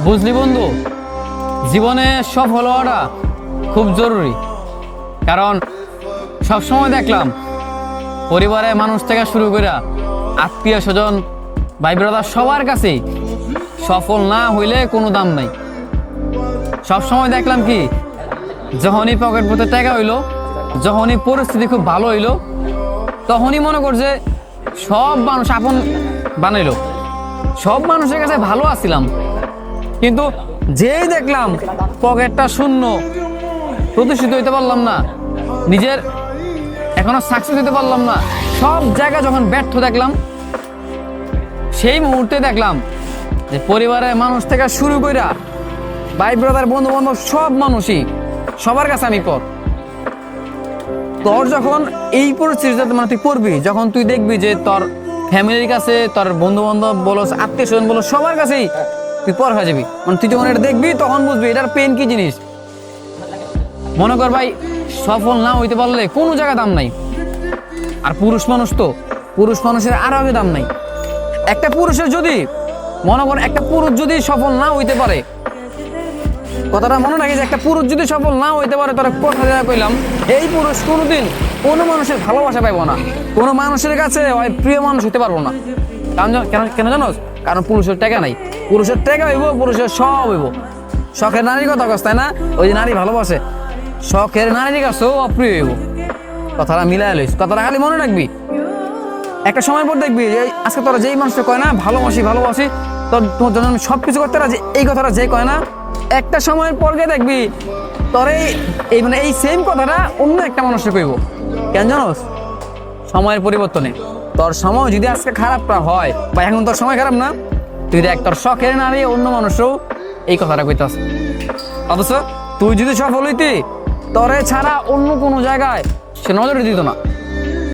বুঝলি বন্ধু, জীবনে সফল হওয়াটা খুব জরুরি। কারণ সবসময় দেখলাম পরিবারের মানুষ থেকে শুরু করে আত্মীয় স্বজন ভাই ব্রাদার সবার কাছেই সফল না হইলে কোনো দাম নাই। সবসময় দেখলাম কি, যখনই পকেট পথে টাকা হইলো, যখনই পরিস্থিতি খুব ভালো হইলো, তখনই মনে করছে সব মানুষ আপন বানাইলো, সব মানুষের কাছে ভালো আছিলাম। কিন্তু যেই দেখলাম পকেটটা শূন্য, প্রতিষ্ঠিত হইতে পারলাম না, নিজের এখনো সাকসেস হইতে পারলাম না, সব জায়গায় যখন ব্যর্থ দেখলাম, সেই মুহূর্তে দেখলাম যে পরিবারের মানুষ থেকে শুরু কইরা ভাই ব্রাদার বন্ধু বান্ধব সব মানুষই, সবার কাছে আমি পর। তোর যখন এই পরিস্থিতিতে মানে তুই পড়বি, যখন তুই দেখবি যে তোর ফ্যামিলির কাছে, তোর বন্ধু বান্ধব বলো, আত্মীয় স্বজন বলো, সবার কাছেই তুই পর হয়ে যাবি। মানে তুই যখন এটা দেখবি তখন বুঝবি এটার পেন কি জিনিস। মনে কর ভাই, সফল না হইতে পারলে কোনো জায়গায় দাম নাই। আর পুরুষ মানুষ তো, পুরুষ মানুষের আরো আগে দাম নাই। একটা পুরুষের যদি মনে কর, একটা পুরুষ যদি সফল না হইতে পারে, কথাটা মনে রাখি যে একটা পুরুষ যদি সফল না হইতে পারে, তারা কথা দেওয়া কইলাম, এই পুরুষ কোনোদিন কোনো মানুষের ভালোবাসা পাইব না, কোনো মানুষের কাছে ওই প্রিয় মানুষ হইতে পারবো না। কারণ কেন জানোস? কারণ পুরুষের টাকা নাই। পুরুষের টাকা হইব, পুরুষের সব হইব। শখের নারীর কথা কস, তাই না? ওই যে নারী ভালোবাসে, শখের নারীর কাছেও অপ্রিয় হইব। কথাটা মিলাই লইস, কথাটা খালি মনে রাখবি। একটা সময় পর দেখবি যে আজকে তোরা যেই মানুষটা কয় না ভালোবাসি ভালোবাসি, তোর তোমার জন্য আমি সবকিছু করতে রাজি, এই কথাটা যে কয় না, একটা সময়ের পর গিয়ে দেখবি তোর এই মানে এই সেম কথাটা অন্য একটা মানুষকে কইব। কেন জানোস? সময়ের পরিবর্তনে তোর সময় যদি আজকে খারাপটা হয়, বা এখন তোর সময় খারাপ না, তুই দেখ তোর শখের নারী অন্য মানুষও এই কথাটা কইতাস। অথচ তুই যদি সফল হইতি, তোরে ছাড়া অন্য কোনো জায়গায় সে নজরে দিত না।